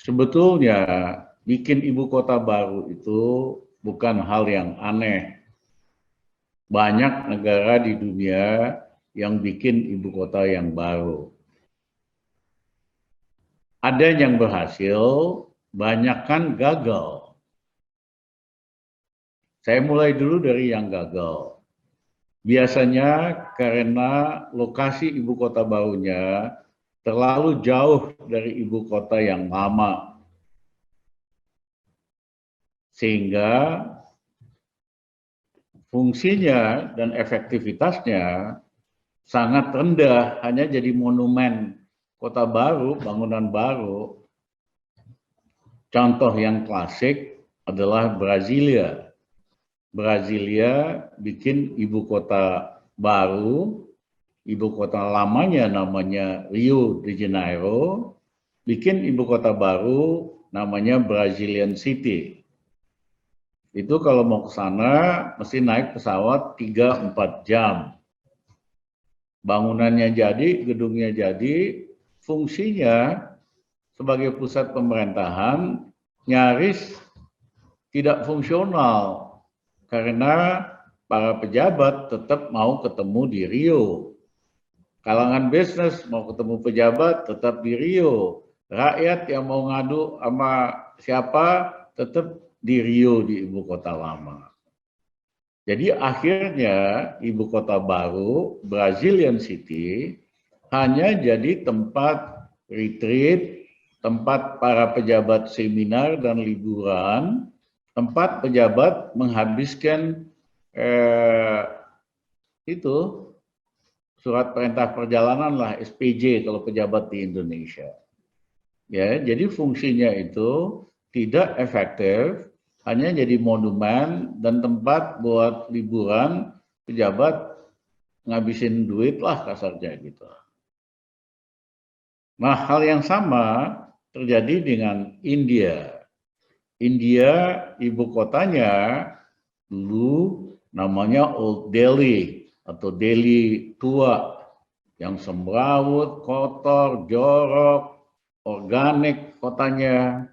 Sebetulnya bikin ibu kota baru itu bukan hal yang aneh. Banyak negara di dunia yang bikin ibu kota yang baru. Ada yang berhasil, banyak kan gagal. Saya mulai dulu dari yang gagal. Biasanya karena lokasi ibu kota barunya terlalu jauh dari ibu kota yang lama. Sehingga fungsinya dan efektivitasnya sangat rendah, hanya jadi monumen kota baru, bangunan baru. Contoh yang klasik adalah Brasilia. Brasilia bikin ibu kota baru, ibu kota lamanya namanya Rio de Janeiro, bikin ibu kota baru namanya Brazilian City. Itu kalau mau ke sana mesti naik pesawat 3-4 jam. Bangunannya jadi, gedungnya jadi, fungsinya sebagai pusat pemerintahan nyaris tidak fungsional karena para pejabat tetap mau ketemu di Rio. Kalangan bisnis mau ketemu pejabat tetap di Rio. Rakyat yang mau ngadu sama siapa tetap di Rio, di ibu kota lama. Jadi akhirnya ibu kota baru, Brazilian City, hanya jadi tempat retreat, tempat para pejabat seminar dan liburan, tempat pejabat menghabiskan itu surat perintah perjalanan lah, SPJ kalau pejabat di Indonesia. Ya, jadi fungsinya itu tidak efektif, hanya jadi monumen dan tempat buat liburan pejabat ngabisin duit lah kasarnya gitu. Nah, hal yang sama terjadi dengan India. India ibu kotanya dulu namanya Old Delhi atau Delhi tua yang semrawut, kotor, jorok, organik kotanya.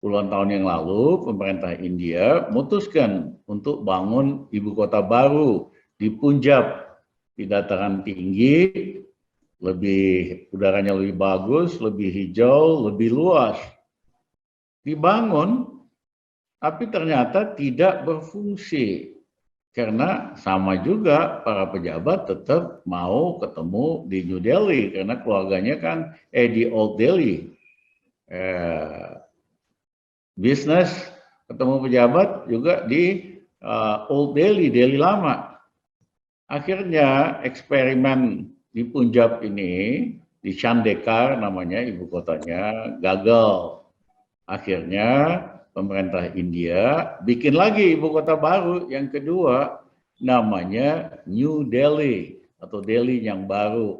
Puluhan tahun yang lalu, pemerintah India memutuskan untuk bangun ibu kota baru di Punjab, di dataran tinggi, udaranya lebih bagus, lebih hijau, lebih luas. Dibangun, tapi ternyata tidak berfungsi. Karena sama juga para pejabat tetap mau ketemu di New Delhi, karena keluarganya kan di Old Delhi. Bisnis ketemu pejabat juga di Old Delhi, Delhi lama. Akhirnya eksperimen di Punjab ini, di Chandigarh namanya ibu kotanya, gagal. Akhirnya pemerintah India bikin lagi ibu kota baru yang kedua, namanya New Delhi atau Delhi yang baru.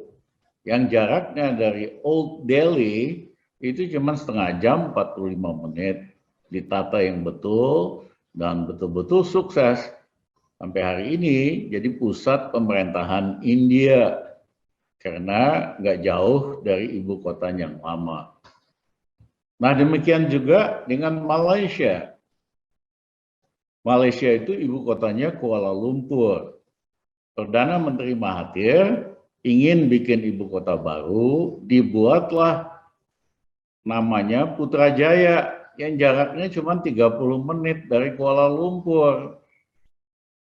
Yang jaraknya dari Old Delhi itu cuma setengah jam, 45 menit. Ditata yang betul dan betul-betul sukses. Sampai hari ini jadi pusat pemerintahan India karena nggak jauh dari ibu kota yang lama. Nah, demikian juga dengan Malaysia. Malaysia itu ibu kotanya Kuala Lumpur. Perdana Menteri Mahathir ingin bikin ibu kota baru, dibuatlah namanya Putrajaya yang jaraknya cuma 30 menit dari Kuala Lumpur.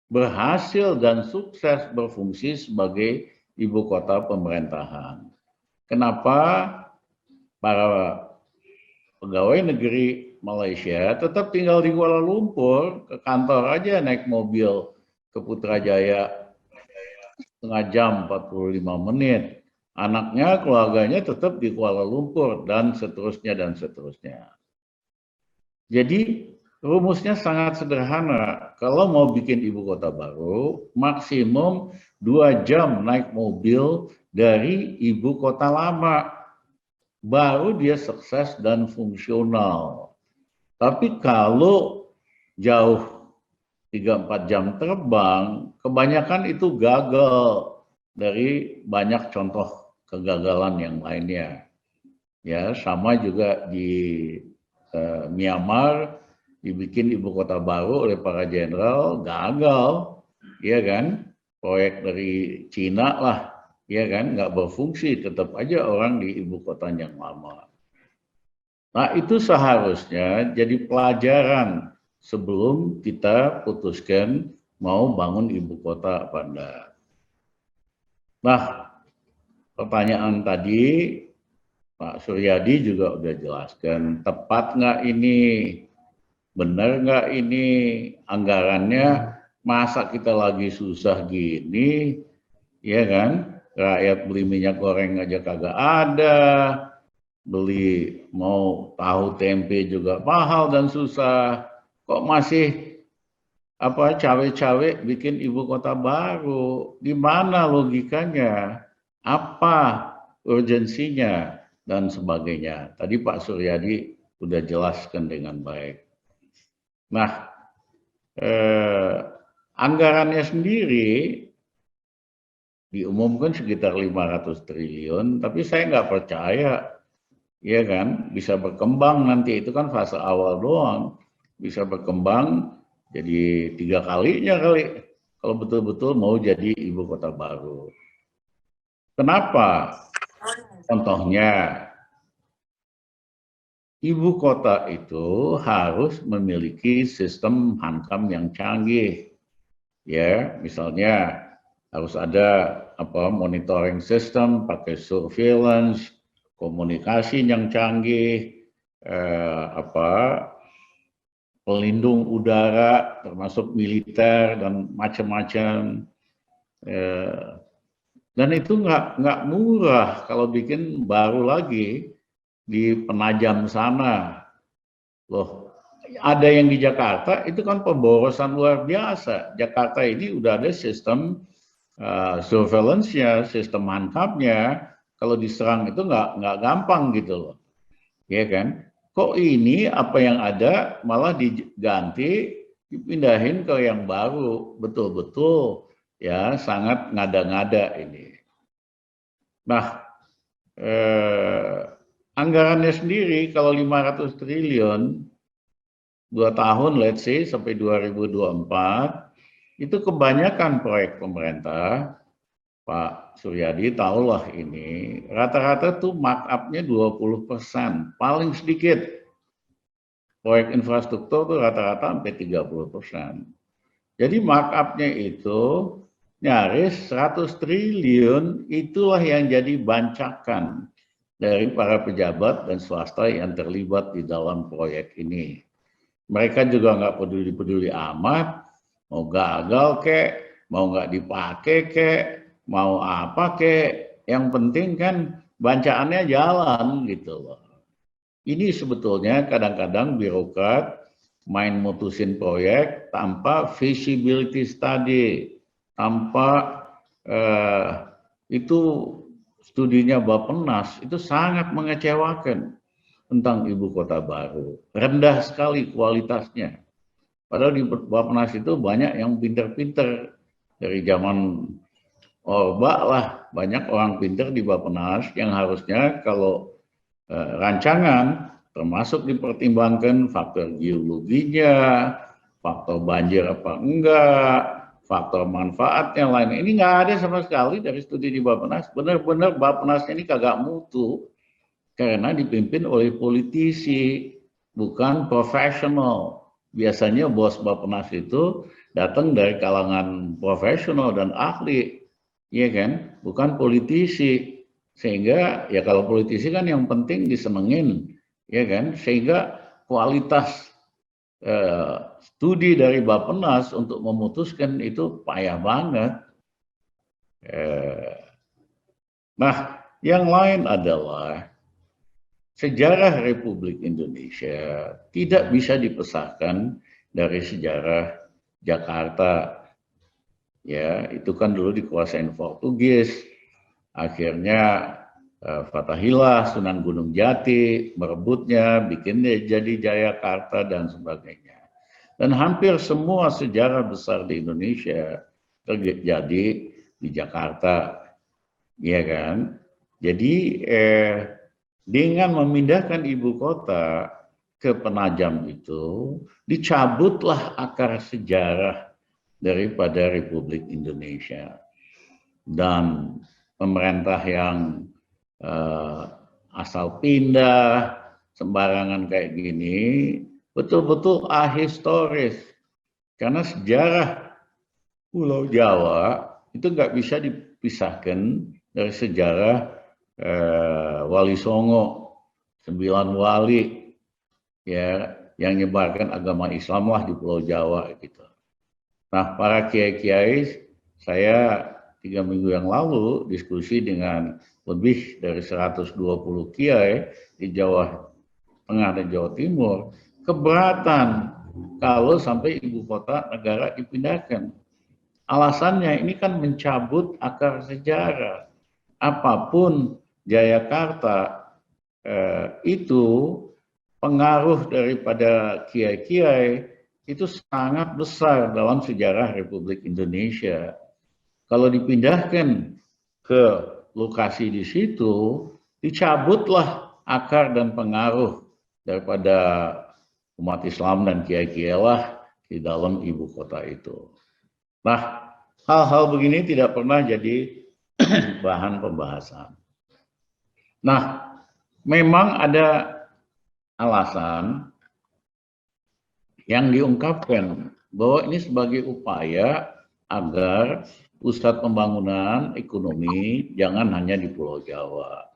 Berhasil dan sukses berfungsi sebagai ibu kota pemerintahan. Kenapa para pegawai negeri Malaysia tetap tinggal di Kuala Lumpur, ke kantor aja naik mobil ke Putrajaya setengah jam, 45 menit. Anaknya, keluarganya tetap di Kuala Lumpur dan seterusnya dan seterusnya. Jadi rumusnya sangat sederhana. Kalau mau bikin ibu kota baru, maksimum 2 jam naik mobil dari ibu kota lama. Baru dia sukses dan fungsional. Tapi kalau jauh 3-4 jam terbang, kebanyakan itu gagal dari banyak contoh kegagalan yang lainnya. Ya, sama juga di Myanmar dibikin ibu kota baru oleh para jenderal, gagal, ya kan? Proyek dari Cina lah, ya kan? Nggak berfungsi, tetap aja orang di ibu kota yang lama. Nah, itu seharusnya jadi pelajaran sebelum kita putuskan mau bangun ibu kota apa enggak. Nah, pertanyaan tadi Pak Suryadi juga udah jelaskan, tepat nggak ini? Benar nggak ini anggarannya? Masa kita lagi susah gini, ya kan? Rakyat beli minyak goreng aja kagak ada, beli mau tahu tempe juga mahal dan susah. Kok masih cawe-cawe bikin ibu kota baru? Di mana logikanya? Apa urgensinya dan sebagainya? Tadi Pak Suryadi sudah jelaskan dengan baik. Nah, anggarannya sendiri diumumkan sekitar 500 triliun, tapi saya nggak percaya, ya kan, bisa berkembang nanti. Itu kan fase awal doang, bisa berkembang jadi 3 kalinya kali kalau betul-betul mau jadi ibu kota baru. Kenapa? Contohnya, ibu kota itu harus memiliki sistem hankam yang canggih. Ya, misalnya harus ada monitoring system, pakai surveillance, komunikasi yang canggih, pelindung udara termasuk militer dan macam-macam. Dan itu nggak murah kalau bikin baru lagi di Penajam sana. Loh, ada yang di Jakarta itu kan pemborosan luar biasa. Jakarta ini udah ada sistem surveillance-nya, sistem hankapnya. Kalau diserang itu nggak gampang gitu loh, ya kan? Kok ini apa yang ada malah diganti, dipindahin ke yang baru, betul-betul ya sangat ngada-ngada ini. Nah, anggarannya sendiri kalau 500 triliun 2 tahun, let's say sampai 2024, itu kebanyakan proyek pemerintah. Pak Suryadi tahulah ini, rata-rata tuh markup-nya 20%, paling sedikit. Proyek infrastruktur tuh rata-rata sampai 30%. Jadi markup-nya itu nyaris 100 triliun, itulah yang jadi bancakan dari para pejabat dan swasta yang terlibat di dalam proyek ini. Mereka juga nggak peduli-peduli amat, mau gagal kek, mau nggak dipakai kek, mau apa kek, yang penting kan bancaannya jalan gitu loh. Ini sebetulnya kadang-kadang birokrat main mutusin proyek tanpa feasibility study, tanpa itu studinya Bappenas, itu sangat mengecewakan tentang ibu kota baru. Rendah sekali kualitasnya. Padahal di Bappenas itu banyak yang pinter-pinter. Dari zaman Orba lah, banyak orang pinter di Bappenas yang harusnya kalau rancangan termasuk dipertimbangkan faktor geologinya, faktor banjir apa enggak, faktor manfaatnya lain. Ini nggak ada sama sekali dari studi di Bappenas. Benar-benar Bappenasnya ini kagak mutu karena dipimpin oleh politisi, bukan profesional. Biasanya bos Bappenas itu datang dari kalangan profesional dan ahli, ya kan, bukan politisi. Sehingga ya kalau politisi kan yang penting disenengin, ya kan, sehingga kualitas studi dari Bappenas untuk memutuskan itu payah banget. Nah, yang lain adalah sejarah Republik Indonesia tidak bisa dipisahkan dari sejarah Jakarta. Ya, itu kan dulu dikuasain Portugis. Akhirnya Fatahillah, Sunan Gunung Jati merebutnya, bikin jadi Jayakarta dan sebagainya. Dan hampir semua sejarah besar di Indonesia terjadi di Jakarta, ya kan? Jadi dengan memindahkan ibu kota ke Penajam itu, dicabutlah akar sejarah daripada Republik Indonesia. Dan pemerintah yang asal pindah, sembarangan kayak gini, betul-betul ahistoris. Karena sejarah Pulau Jawa itu nggak bisa dipisahkan dari sejarah Wali Songo, 9 wali ya yang nyebarkan agama Islam lah di Pulau Jawa gitu. Nah, para kiai-kiai, saya 3 minggu yang lalu diskusi dengan lebih dari 120 kiai di Jawa Tengah dan Jawa Timur, keberatan kalau sampai ibu kota negara dipindahkan. Alasannya ini kan mencabut akar sejarah. Apapun Jayakarta itu pengaruh daripada kiai-kiai itu sangat besar dalam sejarah Republik Indonesia. Kalau dipindahkan ke lokasi di situ, dicabutlah akar dan pengaruh daripada umat Islam dan kiai-kiai lah di dalam ibu kota itu. Nah, hal-hal begini tidak pernah jadi bahan pembahasan. Nah, memang ada alasan yang diungkapkan bahwa ini sebagai upaya agar pusat pembangunan ekonomi jangan hanya di Pulau Jawa.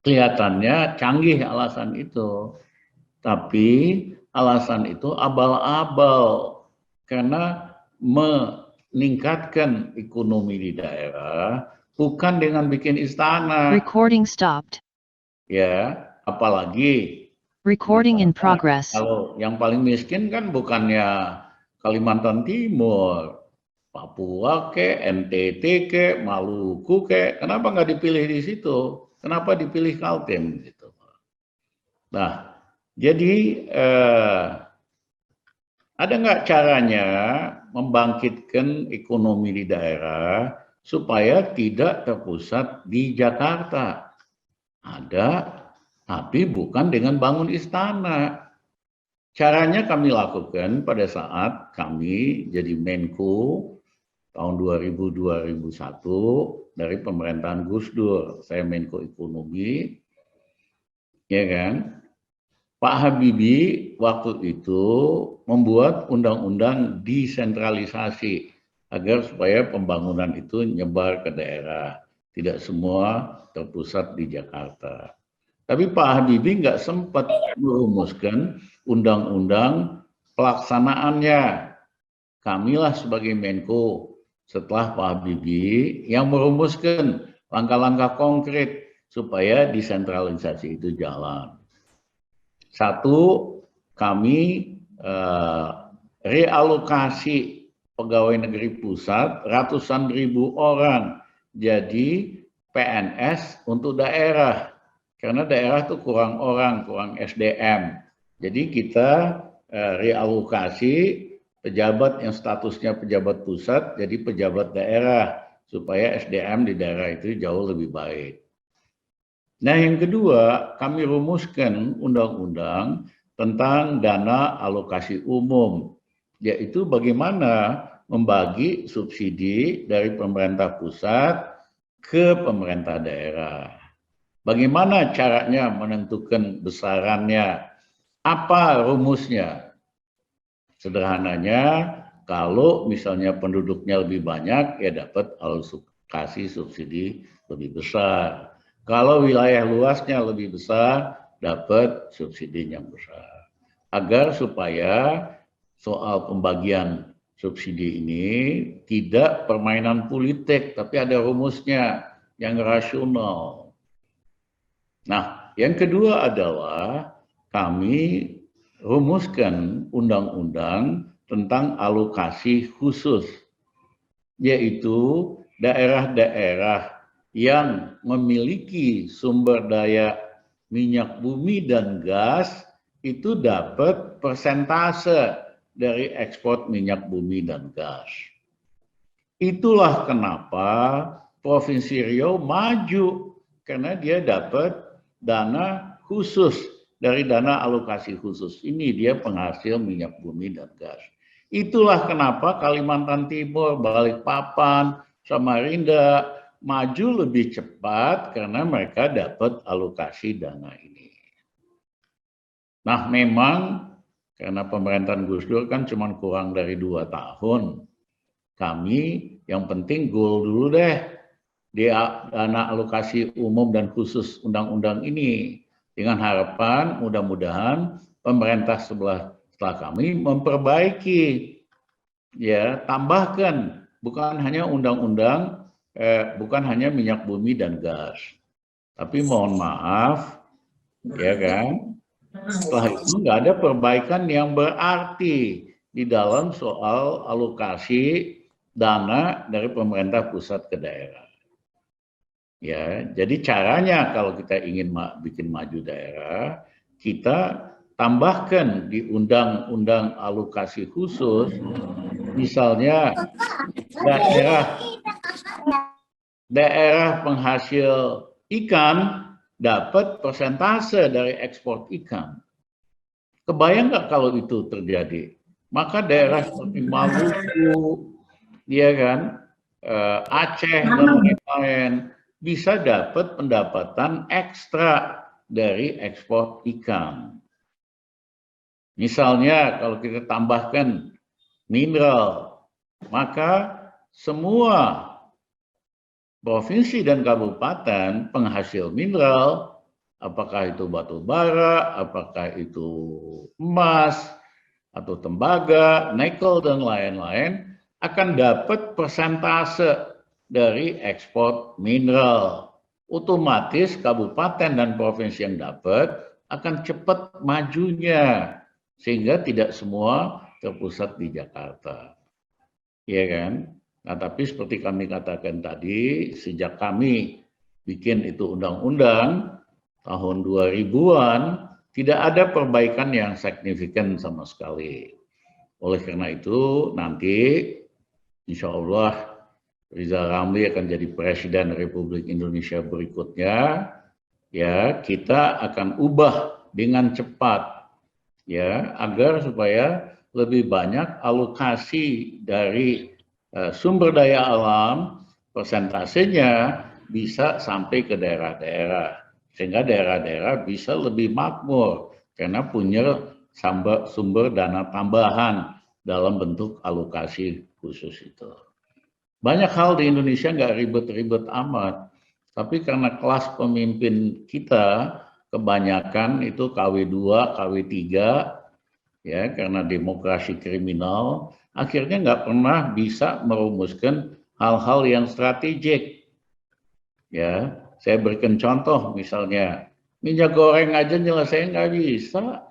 Kelihatannya canggih alasan itu, tapi alasan itu abal-abal karena meningkatkan ekonomi di daerah bukan dengan bikin istana. Recording stopped. Ya, apalagi Recording in progress. kalau yang paling miskin kan bukannya Kalimantan Timur, Papua ke, NTT ke, Maluku ke, kenapa nggak dipilih di situ? Kenapa dipilih Kaltim gitu? Nah, jadi ada nggak caranya membangkitkan ekonomi di daerah supaya tidak terpusat di Jakarta? Ada, tapi bukan dengan bangun istana. Caranya kami lakukan pada saat kami jadi Menko tahun 2000-2001 dari pemerintahan Gus Dur. Saya Menko Ekonomi, ya kan? Pak Habibie waktu itu membuat undang-undang desentralisasi agar supaya pembangunan itu nyebar ke daerah, tidak semua terpusat di Jakarta. Tapi Pak Habibie nggak sempat merumuskan undang-undang pelaksanaannya. Kamilah sebagai Menko setelah Pak Habibie yang merumuskan langkah-langkah konkret supaya desentralisasi itu jalan. Satu, kami realokasi pegawai negeri pusat ratusan ribu orang jadi PNS untuk daerah. Karena daerah itu kurang orang, kurang SDM. Jadi kita realokasi pejabat yang statusnya pejabat pusat jadi pejabat daerah supaya SDM di daerah itu jauh lebih baik. Nah, yang kedua, kami rumuskan undang-undang tentang dana alokasi umum, yaitu bagaimana membagi subsidi dari pemerintah pusat ke pemerintah daerah. Bagaimana caranya menentukan besarannya? Apa rumusnya? Sederhananya, kalau misalnya penduduknya lebih banyak, ya dapat alokasi subsidi lebih besar. Kalau wilayah luasnya lebih besar, dapat subsidi yang besar. Agar supaya soal pembagian subsidi ini tidak permainan politik, tapi ada rumusnya yang rasional. Nah, yang kedua adalah kami rumuskan undang-undang tentang alokasi khusus, yaitu daerah-daerah yang memiliki sumber daya minyak bumi dan gas itu dapat persentase dari ekspor minyak bumi dan gas. Itulah kenapa Provinsi Riau maju, karena dia dapat dana khusus dari dana alokasi khusus. Ini dia penghasil minyak bumi dan gas. Itulah kenapa Kalimantan Timur, Balikpapan, Samarinda maju lebih cepat karena mereka dapat alokasi dana ini. Nah, memang karena pemerintahan Gus Dur kan cuma kurang dari 2 tahun. Kami yang penting goal dulu deh di dana alokasi umum dan khusus undang-undang ini. Dengan harapan mudah-mudahan pemerintah setelah kami memperbaiki, ya, tambahkan bukan hanya undang-undang, bukan hanya minyak bumi dan gas, tapi mohon maaf, ya kan, setelah itu nggak ada perbaikan yang berarti di dalam soal alokasi dana dari pemerintah pusat ke daerah. Ya, jadi caranya kalau kita ingin bikin maju daerah, kita tambahkan di undang-undang alokasi khusus, misalnya daerah penghasil ikan dapat persentase dari ekspor ikan. Kebayang nggak kalau itu terjadi? Maka daerah seperti Maluku, ya kan, Aceh dan lain-lain bisa dapat pendapatan ekstra dari ekspor ikan. Misalnya kalau kita tambahkan mineral, maka semua provinsi dan kabupaten penghasil mineral, apakah itu batu bara, apakah itu emas, atau tembaga, nikel, dan lain-lain, akan dapat persentase dari ekspor mineral. Otomatis kabupaten dan provinsi yang dapat akan cepat majunya, sehingga tidak semua terpusat di Jakarta. Iya kan? Nah, tapi seperti kami katakan tadi, sejak kami bikin itu undang-undang tahun 2000-an, tidak ada perbaikan yang signifikan sama sekali. Oleh karena itu, nanti insya Allah Rizal Ramli akan jadi Presiden Republik Indonesia berikutnya. Ya, kita akan ubah dengan cepat, ya, agar supaya lebih banyak alokasi dari sumber daya alam, persentasenya bisa sampai ke daerah-daerah, sehingga daerah-daerah bisa lebih makmur karena punya sumber dana tambahan dalam bentuk alokasi khusus itu. Banyak hal di Indonesia nggak ribet-ribet amat, tapi karena kelas pemimpin kita kebanyakan itu KW2, KW3, ya, karena demokrasi kriminal, akhirnya nggak pernah bisa merumuskan hal-hal yang strategik. Ya, saya berikan contoh misalnya minyak goreng aja nyelesain nggak bisa.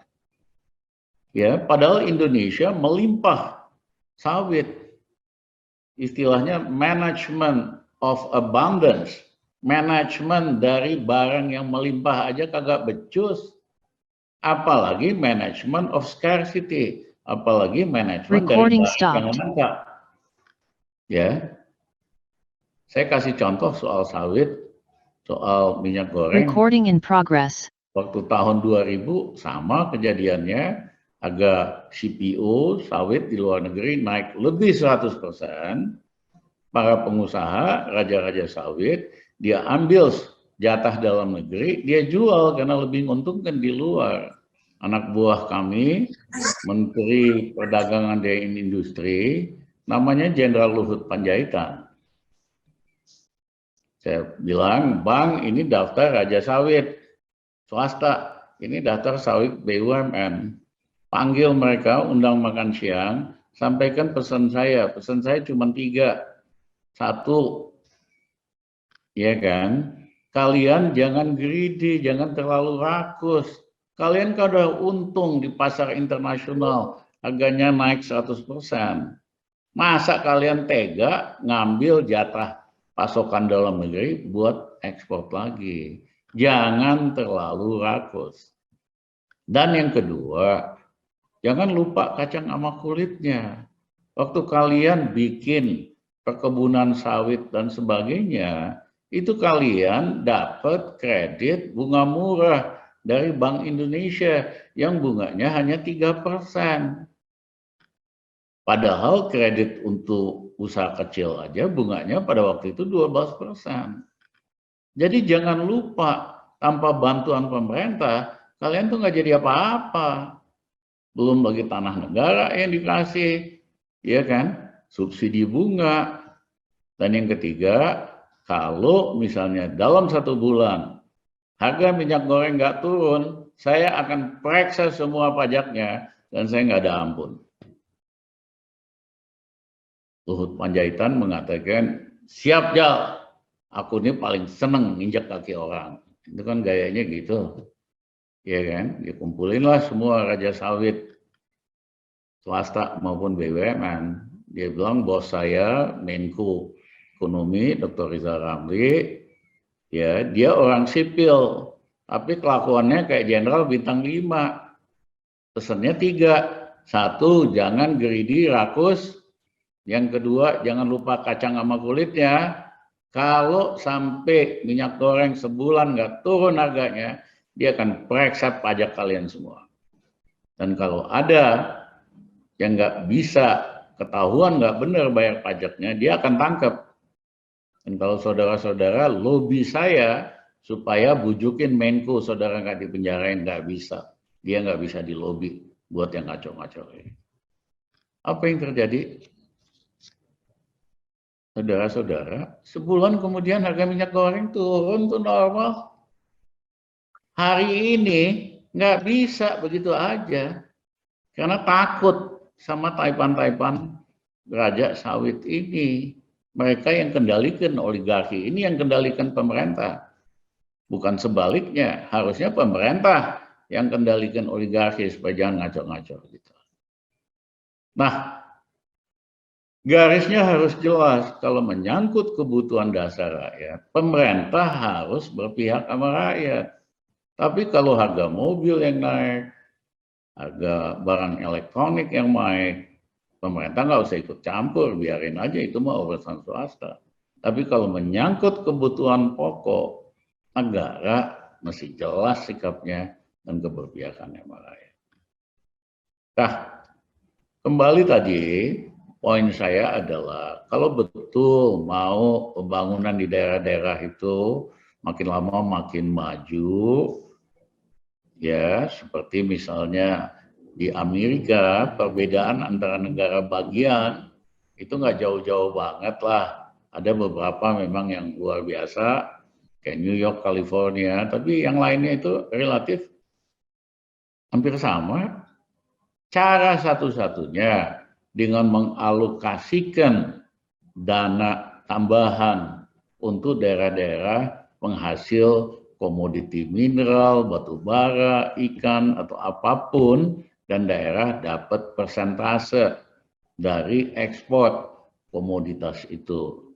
Ya, padahal Indonesia melimpah sawit. Istilahnya management of abundance, manajemen dari barang yang melimpah aja kagak becus, apalagi management of scarcity, apalagi manajemen dari barang yang langka. Ya, saya kasih contoh soal sawit, soal minyak goreng. Recording in progress. Waktu tahun 2000 sama kejadiannya, harga CPO sawit di luar negeri naik lebih 100%. Para pengusaha, raja-raja sawit, dia ambil jatah dalam negeri, dia jual karena lebih menguntungkan di luar. Anak buah kami, Menteri Perdagangan dan Industri, namanya Jenderal Luhut Panjaitan. Saya bilang, Bang, ini daftar raja sawit swasta, ini daftar sawit BUMN. Panggil mereka, undang makan siang, sampaikan pesan saya cuma 3. 1, ya kan, kalian jangan greedy, jangan terlalu rakus. Kalian kan udah untung di pasar internasional, harganya naik 100%. Masa kalian tega ngambil jatah pasokan dalam negeri buat ekspor lagi? Jangan terlalu rakus. Dan yang kedua, jangan lupa kacang sama kulitnya. Waktu kalian bikin perkebunan sawit dan sebagainya, itu kalian dapat kredit bunga murah dari Bank Indonesia yang bunganya hanya 3%. Padahal kredit untuk usaha kecil aja bunganya pada waktu itu 12%. Jadi jangan lupa, tanpa bantuan pemerintah, kalian tuh nggak jadi apa-apa. Belum lagi tanah negara yang dikasih, ya kan? Subsidi bunga. Dan yang ketiga, kalau misalnya dalam 1 bulan harga minyak goreng nggak turun, saya akan periksa semua pajaknya dan saya nggak ada ampun. Luhut Panjaitan mengatakan, siap Jal, aku ini paling seneng injak kaki orang. Itu kan gayanya gitu. Ya kan, dikumpulinlah semua raja sawit, swasta maupun BUMN. Dia bilang, bos saya, Menko Ekonomi, Dr. Rizal Ramli, ya dia orang sipil, tapi kelakuannya kayak jenderal bintang 5. Pesannya 3. 1, jangan greedy, rakus. Yang kedua, jangan lupa kacang sama kulitnya. Kalau sampai minyak goreng sebulan nggak turun harganya, dia akan periksa pajak kalian semua. Dan kalau ada yang nggak bisa ketahuan nggak benar bayar pajaknya, dia akan tangkap. Dan kalau saudara-saudara lobby saya supaya bujukin Menko saudara nggak dipenjarain, nggak bisa. Dia nggak bisa dilobi buat yang ngaco-ngaco ini. Apa yang terjadi? Saudara-saudara, sebulan kemudian harga minyak goreng turun tuh normal. Hari ini nggak bisa begitu aja. Karena takut sama taipan-taipan raja sawit ini. Mereka yang kendalikan oligarki ini yang kendalikan pemerintah. Bukan sebaliknya, harusnya pemerintah yang kendalikan oligarki supaya jangan ngaco-ngaco gitu. Nah, garisnya harus jelas, kalau menyangkut kebutuhan dasar rakyat, pemerintah harus berpihak sama rakyat. Tapi kalau harga mobil yang naik, harga barang elektronik yang naik, pemerintah nggak usah ikut campur, biarin aja itu mah urusan swasta. Tapi kalau menyangkut kebutuhan pokok, negara mesti jelas sikapnya dan keberpihakannya sama rakyat. Nah, kembali tadi, poin saya adalah kalau betul mau pembangunan di daerah-daerah itu makin lama makin maju, ya seperti misalnya di Amerika perbedaan antara negara bagian itu nggak jauh-jauh banget lah. Ada beberapa memang yang luar biasa kayak New York, California, tapi yang lainnya itu relatif hampir sama. Cara satu-satunya dengan mengalokasikan dana tambahan untuk daerah-daerah penghasil komoditi mineral, batu bara, ikan, atau apapun, dan daerah dapat persentase dari ekspor komoditas itu.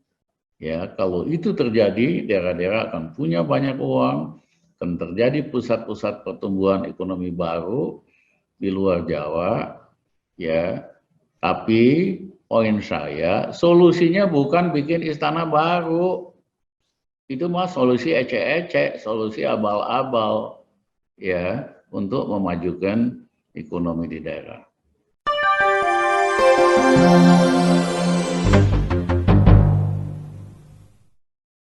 Ya, kalau itu terjadi, daerah-daerah akan punya banyak uang, akan terjadi pusat-pusat pertumbuhan ekonomi baru di luar Jawa, ya. Tapi poin saya, solusinya bukan bikin istana baru. Itu mah solusi ecek-ecek, solusi abal-abal, ya, untuk memajukan ekonomi di daerah.